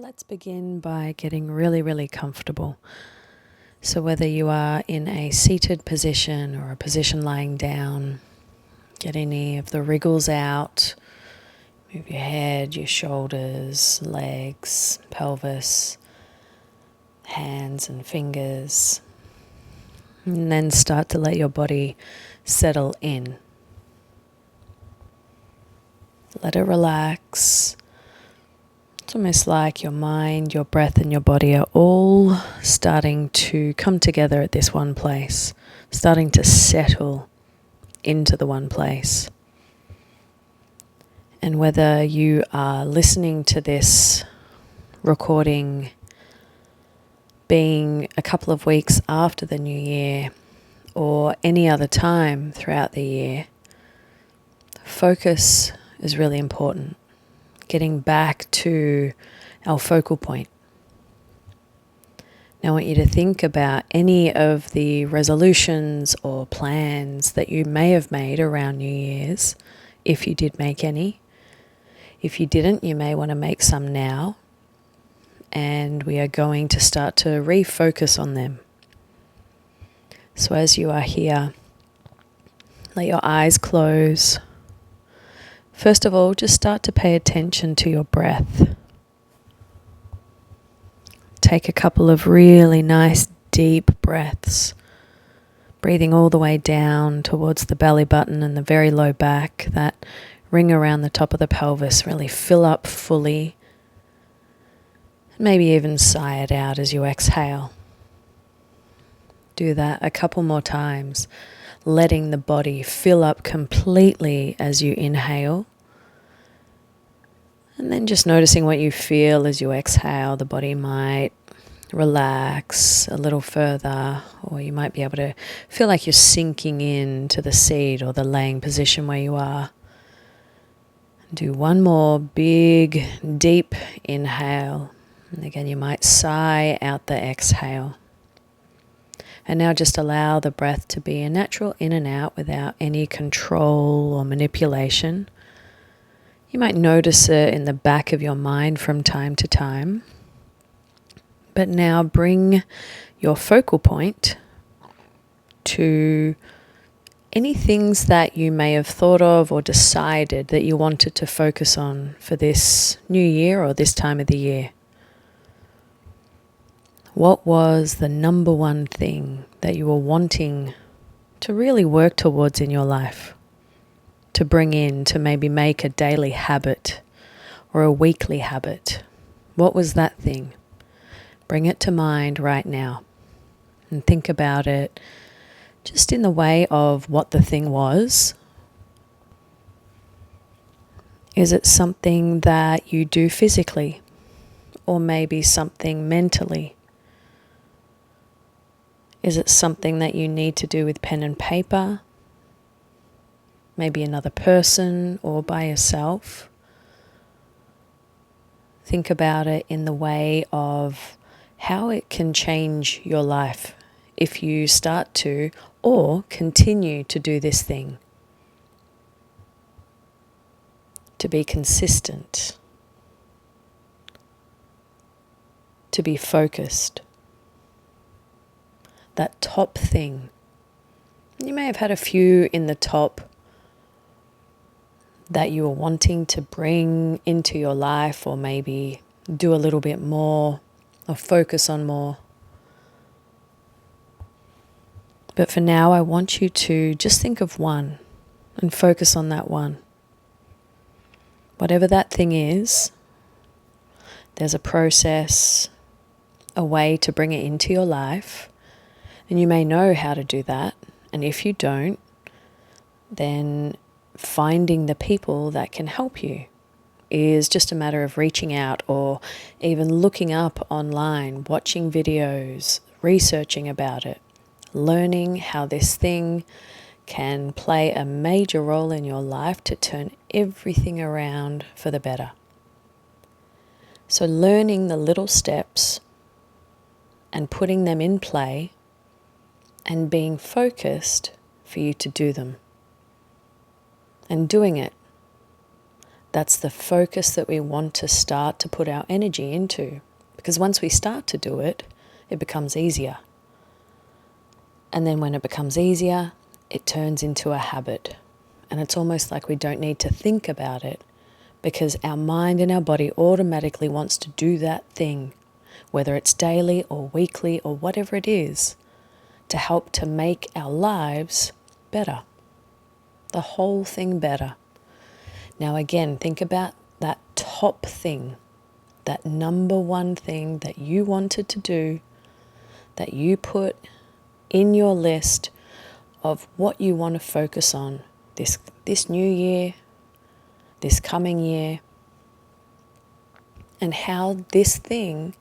Let's begin by getting really, really comfortable. So whether you are in a seated position or a position lying down, get any of the wriggles out. Move your head, your shoulders, legs, pelvis, hands and fingers. And then start to let your body settle in. Let it relax. It's almost like your mind, your breath and your body are all starting to come together at this one place, starting to settle into the one place. And whether you are listening to this recording being a couple of weeks after the new year or any other time throughout the year, focus is really important. Getting back to our focal point. Now I want you to think about any of the resolutions or plans that you may have made around New Year's, if you did make any. If you didn't, you may want to make some now. And we are going to start to refocus on them. So as you are here, let your eyes close. First of all, just start to pay attention to your breath. Take a couple of really nice deep breaths, breathing all the way down towards the belly button and the very low back, that ring around the top of the pelvis. Really fill up fully. Maybe even sigh it out as you exhale. Do that a couple more times, letting the body fill up completely as you inhale. And then just noticing what you feel as you exhale. The body might relax a little further, or you might be able to feel like you're sinking into the seat or the laying position where you are. Do one more big, deep inhale. And again, you might sigh out the exhale. And now just allow the breath to be a natural in and out without any control or manipulation. You might notice it in the back of your mind from time to time. But now bring your focal point to any things that you may have thought of or decided that you wanted to focus on for this new year or this time of the year. What was the number one thing that you were wanting to really work towards in your life? To bring in, to maybe make a daily habit or a weekly habit? What was that thing? Bring it to mind right now and think about it just in the way of what the thing was. Is it something that you do physically, or maybe something mentally? Is it something that you need to do with pen and paper? Maybe another person or by yourself? Think about it in the way of how it can change your life if you start to or continue to do this thing. To be consistent. To be focused. That top thing. You may have had a few in the top that you were wanting to bring into your life, or maybe do a little bit more or focus on more. But for now, I want you to just think of one and focus on that one. Whatever that thing is, there's a process, a way to bring it into your life. And you may know how to do that. And if you don't, then finding the people that can help you is just a matter of reaching out or even looking up online, watching videos, researching about it, learning how this thing can play a major role in your life to turn everything around for the better. So learning the little steps and putting them in play and being focused for you to do them. And doing it. That's the focus that we want to start to put our energy into. Because once we start to do it, it becomes easier. And then when it becomes easier, it turns into a habit. And it's almost like we don't need to think about it because our mind and our body automatically wants to do that thing, whether it's daily or weekly or whatever it is, to help to make our lives better. The whole thing better. Now again, think about that top thing, that number one thing that you wanted to do, that you put in your list of what you want to focus on this new year, this coming year, and how this thing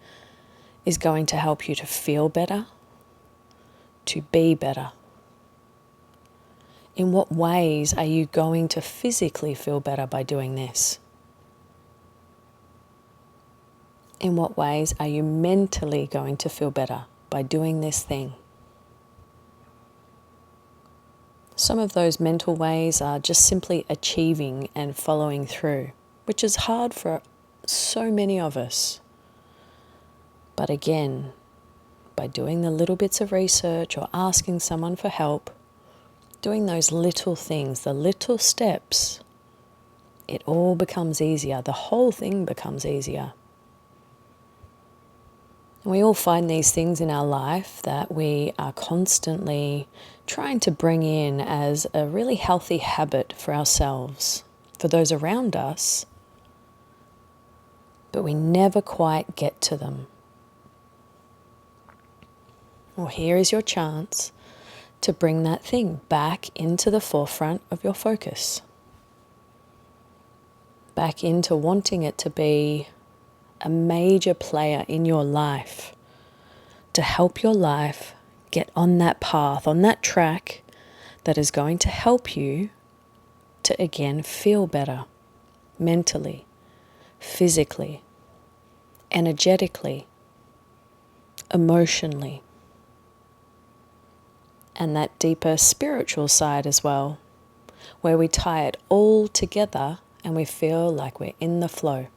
is going to help you to feel better, to be better. In what ways are you going to physically feel better by doing this? In what ways are you mentally going to feel better by doing this thing? Some of those mental ways are just simply achieving and following through, which is hard for so many of us. But again, by doing the little bits of research or asking someone for help, doing those little things, the little steps, it all becomes easier. The whole thing becomes easier. And we all find these things in our life that we are constantly trying to bring in as a really healthy habit for ourselves, for those around us, but we never quite get to them. Well, here is your chance to bring that thing back into the forefront of your focus. Back into wanting it to be a major player in your life, to help your life get on that path, on that track that is going to help you to again feel better mentally, physically, energetically, emotionally, and that deeper spiritual side as well, where we tie it all together and we feel like we're in the flow.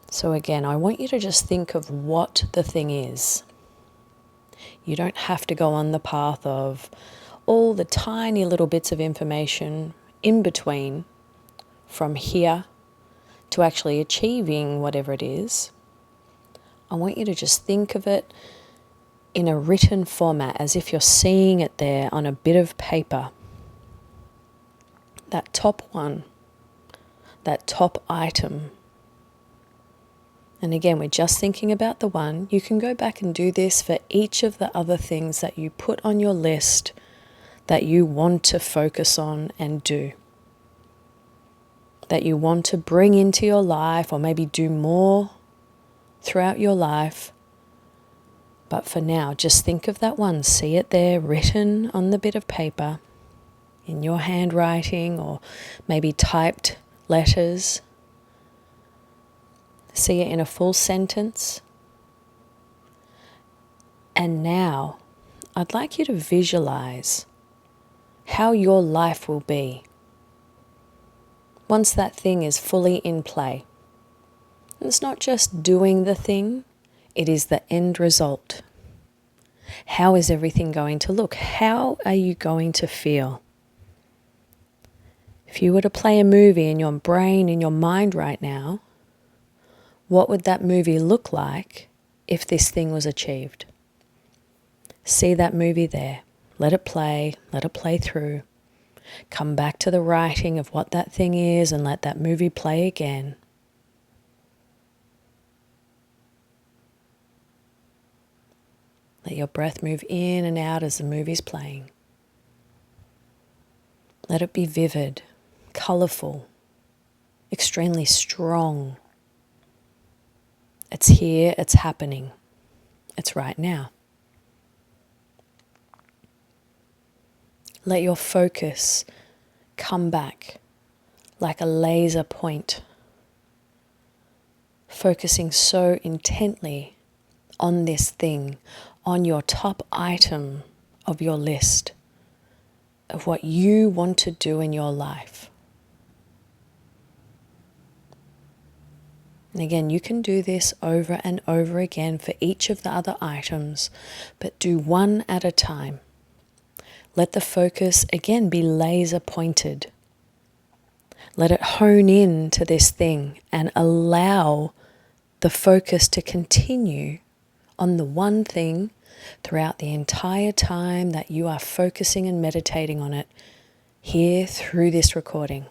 So again, I want you to just think of what the thing is. You don't have to go on the path of all the tiny little bits of information in between from here to actually achieving whatever it is. I want you to just think of it in a written format, as if you're seeing it there on a bit of paper. That top one, that top item. And again, we're just thinking about the one. You can go back and do this for each of the other things that you put on your list that you want to focus on and do, that you want to bring into your life or maybe do more throughout your life. But for now, just think of that one. See it there written on the bit of paper in your handwriting or maybe typed letters. See it in a full sentence. And now, I'd like you to visualize how your life will be once that thing is fully in play. And it's not just doing the thing, it is the end result. How is everything going to look? How are you going to feel? If you were to play a movie in your brain, in your mind right now, what would that movie look like if this thing was achieved? See that movie there. Let it play through. Come back to the writing of what that thing is and let that movie play again. Let your breath move in and out as the movie's playing. Let it be vivid, colourful, extremely strong. It's here, it's happening. It's right now. Let your focus come back like a laser point, focusing so intently on this thing, on your top item of your list of what you want to do in your life. And again, you can do this over and over again for each of the other items, but do one at a time. Let the focus again be laser pointed. Let it hone in to this thing and allow the focus to continue on the one thing throughout the entire time that you are focusing and meditating on it here through this recording.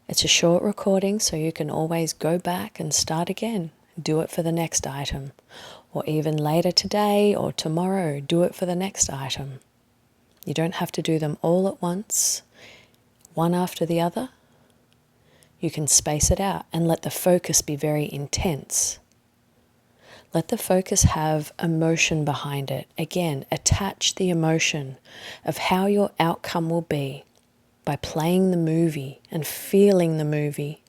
It's a short recording, so you can always go back and start again. Do it for the next item. Or even later today or tomorrow, do it for the next item. You don't have to do them all at once, one after the other. You can space it out and let the focus be very intense. Let the focus have emotion behind it. Again, attach the emotion of how your outcome will be by playing the movie and feeling the movie,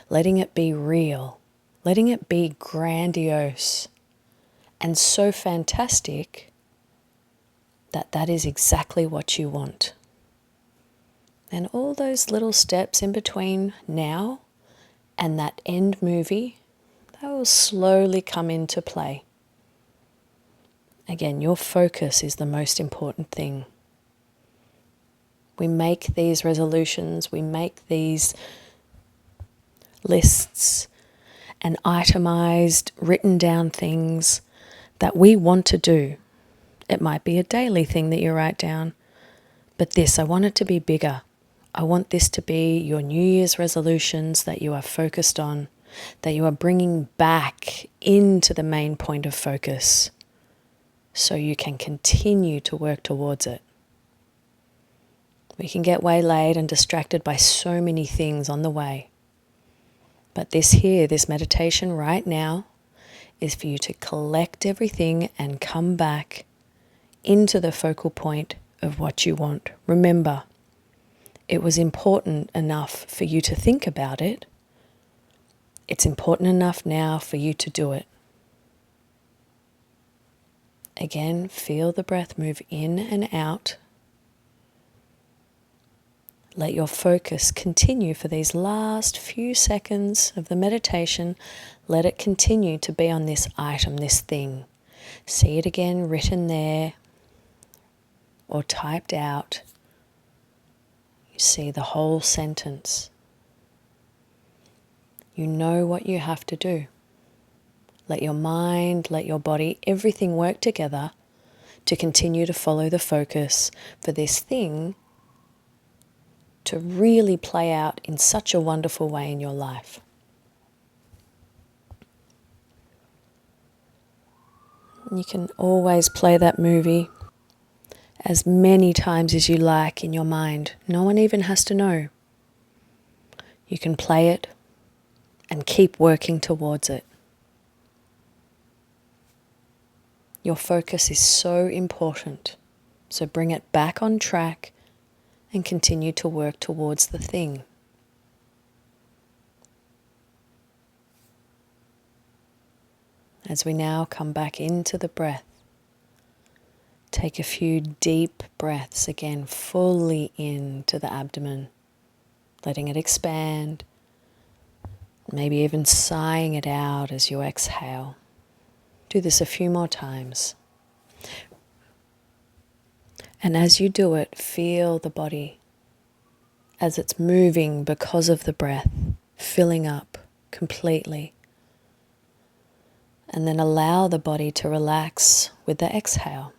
letting it be real, letting it be grandiose and so fantastic that that is exactly what you want. And all those little steps in between now and that end movie, they will slowly come into play. Again, your focus is the most important thing. We make these resolutions, we make these lists and itemized, written down things that we want to do. It might be a daily thing that you write down, but this, I want it to be bigger. I want this to be your New Year's resolutions that you are focused on, that you are bringing back into the main point of focus so you can continue to work towards it. We can get waylaid and distracted by so many things on the way. But this meditation right now is for you to collect everything and come back into the focal point of what you want. Remember, it was important enough for you to think about it. It's important enough now for you to do it. Again, feel the breath move in and out. Let your focus continue for these last few seconds of the meditation. Let it continue to be on this item, this thing. See it again written there or typed out. You see the whole sentence. You know what you have to do. Let your mind, let your body, everything work together to continue to follow the focus for this thing to really play out in such a wonderful way in your life. You can always play that movie as many times as you like in your mind. No one even has to know. You can play it and keep working towards it. Your focus is so important, so bring it back on track and continue to work towards the thing. As we now come back into the breath, take a few deep breaths again, fully into the abdomen, letting it expand, maybe even sighing it out as you exhale. Do this a few more times. And as you do it, feel the body as it's moving because of the breath, filling up completely. And then allow the body to relax with the exhale.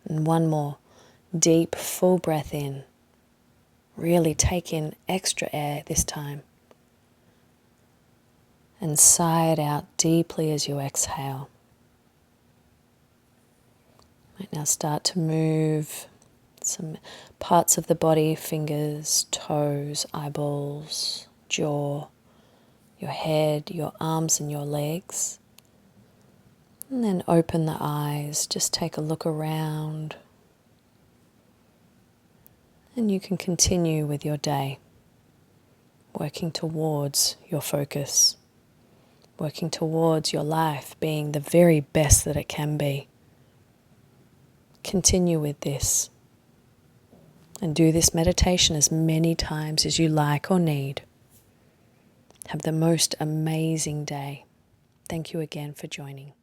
And one more deep, full breath in. Really take in extra air this time. And sigh it out deeply as you exhale. Right, now start to move some parts of the body, fingers, toes, eyeballs, jaw, your head, your arms and your legs. And then open the eyes, just take a look around. And you can continue with your day, working towards your focus, working towards your life being the very best that it can be. Continue with this. And do this meditation as many times as you like or need. Have the most amazing day. Thank you again for joining.